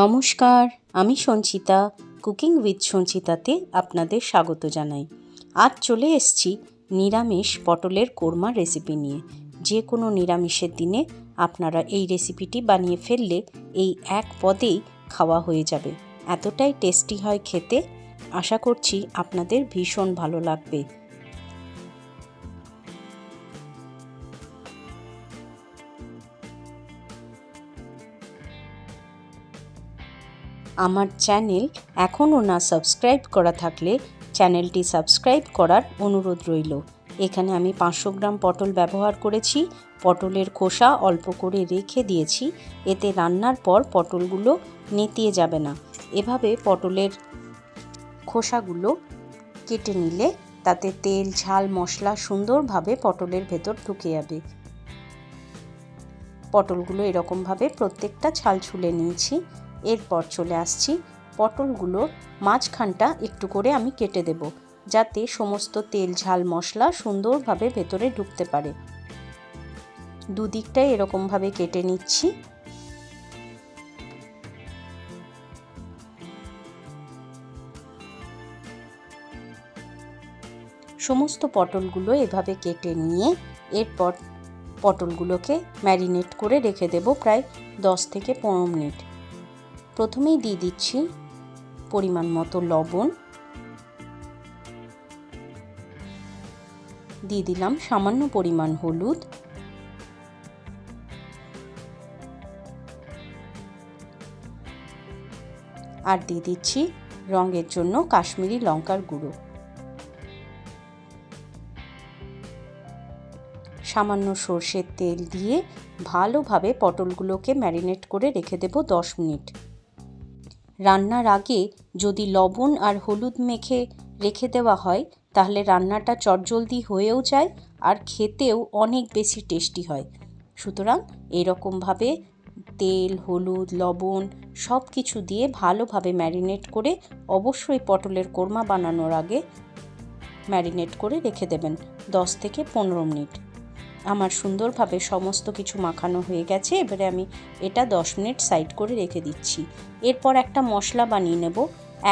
নমস্কার, আমি Sanchita. Cooking with সঞ্চিতাতে আপনাদের স্বাগত জানাই। আজ চলে এসেছি নিরামিষ পটলের কোরমা রেসিপি নিয়ে। যে কোনো নিরামিষের দিনে আপনারা এই রেসিপিটি বানিয়ে ফেললে এই এক পদেই খাওয়া হয়ে যাবে। এতটাই টেস্টি হয় খেতে। আশা করছি আপনাদের ভীষণ ভালো লাগবে। আমার চ্যানেল এখনও না সাবস্ক্রাইব করা থাকলে চ্যানেলটি সাবস্ক্রাইব করার অনুরোধ রইল। এখানে আমি 500 গ্রাম পটল ব্যবহার করেছি। পটলের খোসা অল্প করে রেখে দিয়েছি, এতে রান্নার পর পটলগুলো নেতিয়ে যাবে না। এভাবে পটলের খোসাগুলো কেটে নিলে তাতে তেল, ঝাল, মশলা সুন্দরভাবে পটলের ভেতর ঢুকে যাবে। পটলগুলো এরকমভাবে প্রত্যেকটা ছাল ছুলে নিয়েছি। এরপর চলে আসছি পটলগুলোর মাঝখানটা একটু করে আমি কেটে দেব, যাতে সমস্ত তেল, ঝাল, মশলা সুন্দরভাবে ভেতরে ঢুকতে পারে। দুদিকটাই এরকমভাবে কেটে নিচ্ছি। সমস্ত পটলগুলো এভাবে কেটে নিয়ে এরপর পটলগুলোকে ম্যারিনেট করে রেখে দেব প্রায় 10 থেকে 15 মিনিট। প্রথমেই দিয়ে দিচ্ছি পরিমাণ মতো লবণ, দিয়ে দিলাম সামান্য পরিমাণ হলুদ, আর দিয়ে দিচ্ছি রঙের জন্য কাশ্মীরি লঙ্কার গুঁড়ো। সামান্য সর্ষের তেল দিয়ে ভালোভাবে পটলগুলোকে ম্যারিনেট করে রেখে দেব 10 মিনিট। রান্নার আগে যদি লবণ আর হলুদ মেখে রেখে দেওয়া হয় তাহলে রান্নাটা চটজলদি হয়েও যায় আর খেতেও অনেক বেশি টেস্টি হয়। সুতরাং এরকমভাবে তেল, হলুদ, লবণ সব কিছু দিয়ে ভালোভাবে ম্যারিনেট করে অবশ্যই পটলের কোরমা বানানোর আগে ম্যারিনেট করে রেখে দেবেন 10 থেকে 15 মিনিট। আমার সুন্দরভাবে সমস্ত কিছু মাখানো হয়ে গেছে। এবারে আমি এটা 10 মিনিট সাইড করে রেখে দিচ্ছি। এরপর একটা মশলা বানিয়ে নেব।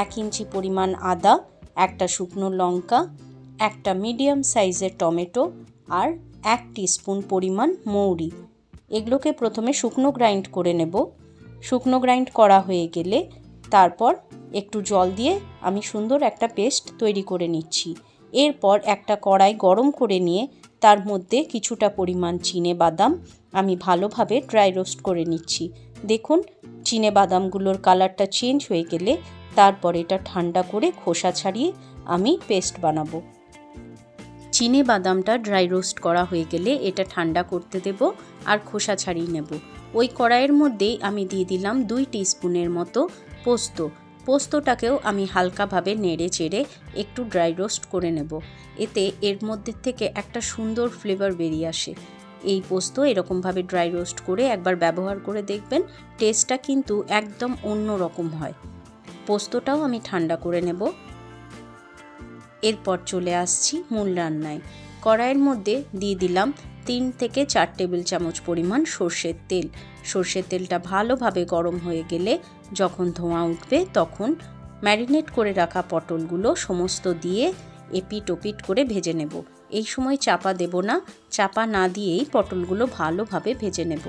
1 ইঞ্চি পরিমাণ আদা, একটা শুকনো লঙ্কা, একটা মিডিয়াম সাইজের টমেটো আর 1 টিস্পুন পরিমাণ মৌরি। এগুলোকে প্রথমে শুকনো গ্রাইন্ড করে নেব। শুকনো গ্রাইন্ড করা হয়ে গেলে তারপর একটু জল দিয়ে আমি সুন্দর একটা পেস্ট তৈরি করে নিচ্ছি। এরপর একটা কড়াই গরম করে নিয়ে তার মধ্যে কিছুটা পরিমাণ চিনেবাদাম আমি ভালোভাবে ড্রাই রোস্ট করে নিচ্ছি। দেখুন চিনেবাদামগুলোর কালারটা চেঞ্জ হয়ে গেলে তারপর এটা ঠান্ডা করে খোসা ছাড়িয়ে আমি পেস্ট বানাবো। চিনেবাদামটা ড্রাই রোস্ট করা হয়ে গেলে এটা ঠান্ডা করতে দেব আর খোসা ছাড়িয়ে নেব। ওই কড়াইয়ের মধ্যেই আমি দিয়ে দিলাম 2 টিস্পুনের মতো পোস্ত। পোস্তটাকেও আমি হালকাভাবে নেড়ে চেড়ে একটু ড্রাই রোস্ট করে নেব। এতে এর মধ্যে থেকে একটা সুন্দর ফ্লেভার বেরিয়ে আসে। এই পোস্ত এরকমভাবে ড্রাই রোস্ট করে একবার ব্যবহার করে দেখবেন, টেস্টটা কিন্তু একদম অন্য রকম হয়। পোস্তটাও আমি ঠান্ডা করে নেব। এরপর চলে আসছি মূল রান্নায়। কড়াইয়ের মধ্যে দিয়ে দিলাম 3 থেকে 4 টেবিল চামচ পরিমাণ সর্ষের তেল। সর্ষের তেলটা ভালোভাবে গরম হয়ে গেলে যখন ধোঁয়া উঠবে তখন ম্যারিনেট করে রাখা পটলগুলো সমস্ত দিয়ে এপিট ওপিট করে ভেজে নেব। এই সময় চাপা দেব না, চাপা না দিয়েই পটলগুলো ভালোভাবে ভেজে নেব।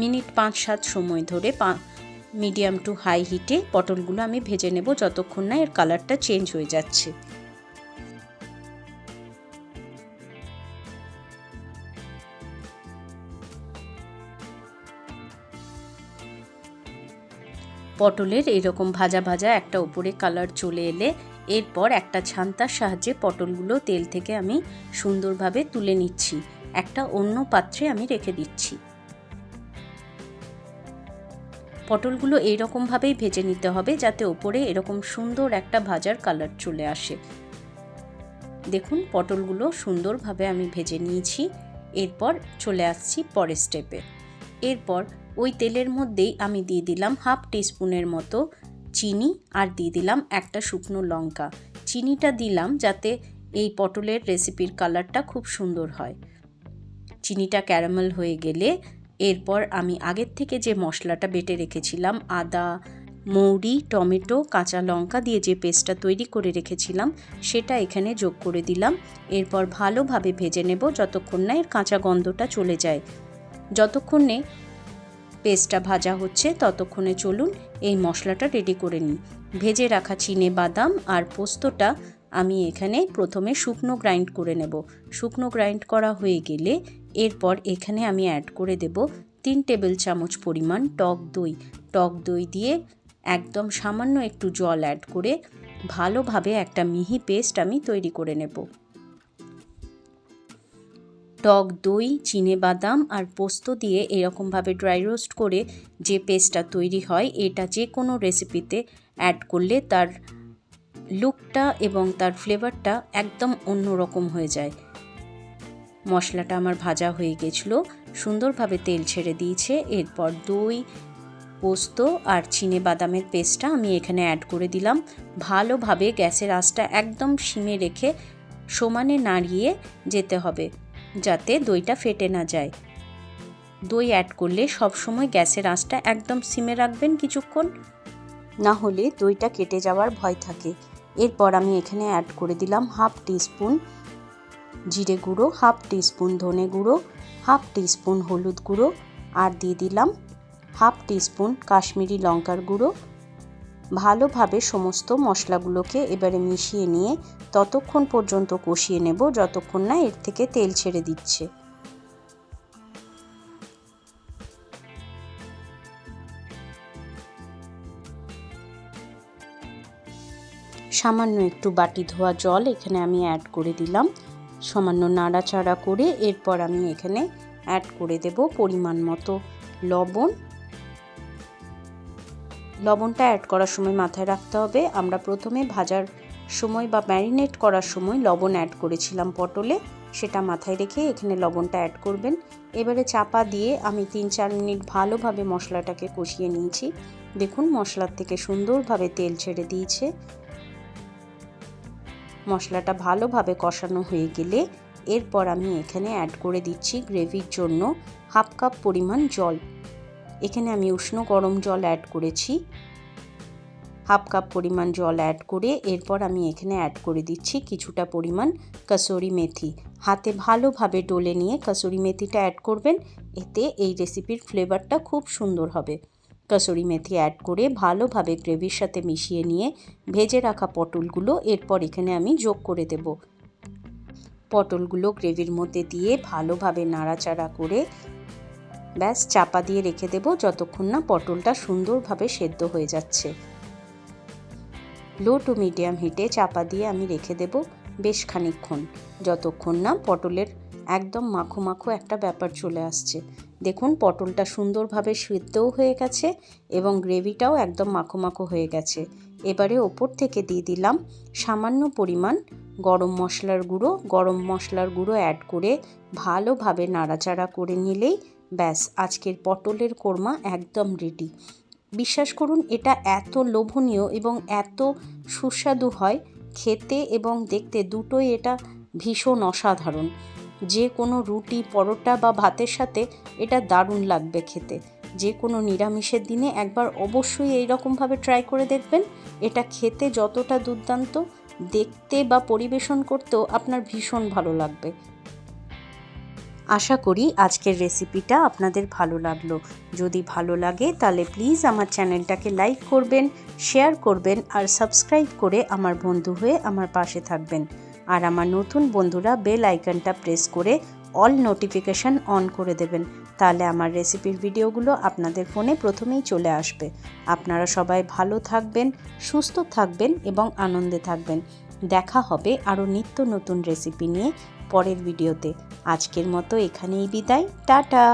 মিনিট 5-7 সময় ধরে মিডিয়াম টু হাই হিটে পটলগুলো আমি ভেজে নেব যতক্ষণ না এর কালারটা চেঞ্জ হয়ে যাচ্ছে। পটলের এরকম ভাজা ভাজা একটা উপরে কালার চলে এলে এরপর একটা ছান্তার সাহায্যে পটলগুলো তেল থেকে আমি সুন্দরভাবে তুলে নিচ্ছি। একটা অন্য পাত্রে আমি রেখে দিচ্ছি। পটলগুলো এইরকমভাবেই ভেজে নিতে হবে যাতে ওপরে এরকম সুন্দর একটা ভাজার কালার চলে আসে। দেখুন পটলগুলো সুন্দরভাবে আমি ভেজে নিয়েছি। এরপর চলে আসছি পরের স্টেপে। এরপর ওই তেলের মধ্যেই আমি দিয়ে দিলাম 1/2 টিস্পুনের মতো চিনি আর দিয়ে দিলাম একটা শুকনো লঙ্কা। চিনিটা দিলাম যাতে এই পটলের রেসিপির কালারটা খুব সুন্দর হয়। চিনিটা ক্যারামেল হয়ে গেলে এরপর আমি আগের থেকে যে মশলাটা বেটে রেখেছিলাম, আদা, মৌরি, টমেটো, কাঁচা লঙ্কা দিয়ে যে পেস্টটা তৈরি করে রেখেছিলাম সেটা এখানে যোগ করে দিলাম। এরপর ভালোভাবে ভেজে নেব যতক্ষণ না এর কাঁচা গন্ধটা চলে যায়। যতক্ষণে পেস্টটা ভাজা হচ্ছে ততক্ষণে চলুন এই মশলাটা রেডি করে নিই। ভেজে রাখা চিনে বাদাম আর পোস্তটা আমি এখানে প্রথমে শুকনো গ্রাইন্ড করে নেব। শুকনো গ্রাইন্ড করা হয়ে গেলে এরপর এখানে আমি অ্যাড করে দেব 3 টেবিল চামচ পরিমাণ টক দই। টক দই দিয়ে একদম সামান্য একটু জল অ্যাড করে ভালোভাবে একটা মিহি পেস্ট আমি তৈরি করে নেব। টক দই, চিনেবাদাম আর পোস্ত দিয়ে এরকমভাবে ড্রাই রোস্ট করে যে পেস্টটা তৈরি হয়, এটা যে কোনো রেসিপিতে অ্যাড করলে তার লুকটা এবং তার ফ্লেভারটা একদম অন্যরকম হয়ে যায়। মশলাটা আমার ভাজা হয়ে গেছিলো, সুন্দরভাবে তেল ছেড়ে দিয়েছে। এরপর দই, পোস্ত আর চিনেবাদামের পেস্টটা আমি এখানে অ্যাড করে দিলাম। ভালোভাবে গ্যাসের আঁচটা একদম সিমে রেখে সমানে নাড়িয়ে যেতে হবে যাতে দইটা ফেটে না যায়। দই অ্যাড করলে সবসময় গ্যাসের আঁচটা একদম সিমে রাখবেন কিছুক্ষণ, না হলে দইটা কেটে যাওয়ার ভয় থাকে। এরপর আমি এখানে অ্যাড করে দিলাম 1/2 টিস্পুন জিরে গুঁড়ো, 1/2 টিস্পুন ধনে গুঁড়ো, 1/2 টিস্পুন হলুদ গুঁড়ো আর দিয়ে দিলাম 1/2 টিস্পুন কাশ্মীরি লঙ্কার গুঁড়ো। ভালোভাবে সমস্ত মশলাগুলোকে এবারে মিশিয়ে নিয়ে ততক্ষণ পর্যন্ত কষিয়ে নেব যতক্ষণ না এর থেকে তেল ছেড়ে দিচ্ছে। সামান্য একটু বাটি ধোয়া জল এখানে আমি অ্যাড করে দিলাম। সামান্য নাড়াচাড়া করে এরপর আমি এখানে অ্যাড করে দেব পরিমাণ মতো লবণ। লবণটা অ্যাড করার সময় মাথায় রাখতে হবে, আমরা প্রথমে ভাজার সময় বা ম্যারিনেট করার সময় লবণ অ্যাড করেছিলাম পটলে, সেটা মাথায় রেখে এখানে লবণটা অ্যাড করবেন। এবারে চাপা দিয়ে আমি 3-4 মিনিট ভালোভাবে মশলাটাকে কষিয়ে নিয়েছি। দেখুন মশলার থেকে সুন্দরভাবে তেল ছেড়ে দিয়েছে। মশলাটা ভালোভাবে কষানো হয়ে গেলে এরপর আমি এখানে অ্যাড করে দিচ্ছি গ্রেভির জন্য 1/2 কাপ পরিমাণ জল। এখানে আমি উষ্ণ গরম জল অ্যাড করেছি। 1/2 কাপ পরিমাণ জল অ্যাড করে এরপর আমি এখানে অ্যাড করে দিচ্ছি কিছুটা পরিমাণ কসুরি মেথি। হাতে ভালোভাবে ডলে নিয়ে কসুরি মেথিটা অ্যাড করবেন, এতে এই রেসিপির ফ্লেভারটা খুব সুন্দর হবে। কসুরি মেথি অ্যাড করে ভালোভাবে গ্রেভির সাথে মিশিয়ে নিয়ে ভেজে রাখা পটলগুলো এরপর এখানে আমি যোগ করে দেব। পটলগুলো গ্রেভির মধ্যে দিয়ে ভালোভাবে নাড়াচাড়া করে ব্যাস চাপা দিয়ে রেখে দেব যতক্ষণ না পটলটা সুন্দরভাবে সেদ্ধ হয়ে যাচ্ছে। লো টু মিডিয়াম হিটে চাপা দিয়ে আমি রেখে দেব বেশ খানিকক্ষণ, যতক্ষণ না পটলের একদম মাখো মাখো একটা ব্যাপার চলে আসছে। দেখুন পটলটা সুন্দরভাবে সিদ্ধও হয়ে গেছে এবং গ্রেভিটাও একদম মাখো মাখো হয়ে গেছে। এবারে ওপর থেকে দিয়ে দিলাম সামান্য পরিমাণ গরম মশলার গুঁড়ো। গরম মশলার গুঁড়ো অ্যাড করে ভালোভাবে নাড়াচাড়া করে নিলেই ব্যাস আজকের পটলের কোরমা একদম রেডি। বিশ্বাস করুন এটা এত লোভনীয় এবং এত সুস্বাদু হয় খেতে এবং দেখতে দুটোই, এটা ভীষণ অসাধারণ। যে কোনো রুটি, পরোটা বা ভাতের সাথে এটা দারুণ লাগবে খেতে। যে কোনো নিরামিষের দিনে একবার অবশ্যই এই রকমভাবে ট্রাই করে দেখবেন। এটা খেতে যতটা দুর্দান্ত, দেখতে বা পরিবেশন করতেও আপনার ভীষণ ভালো লাগবে। আশা করি আজকের রেসিপিটা আপনাদের ভালো লাগলো। যদি ভালো লাগে তাহলে প্লিজ আমার চ্যানেলটাকে লাইক করবেন, শেয়ার করবেন আর সাবস্ক্রাইব করে আমার বন্ধু হয়ে আমার পাশে থাকবেন। আর আমার নতুন বন্ধুরা বেল আইকনটা প্রেস করে অল নোটিফিকেশান অন করে দেবেন, তাহলে আমার রেসিপির ভিডিওগুলো আপনাদের ফোনে প্রথমেই চলে আসবে। আপনারা সবাই ভালো থাকবেন, সুস্থ থাকবেন এবং আনন্দে থাকবেন। দেখা হবে আরও নিত্য নতুন রেসিপি নিয়ে পরের ভিডিওতে। আজকের মতো এখানেই বিদায়, টাটা।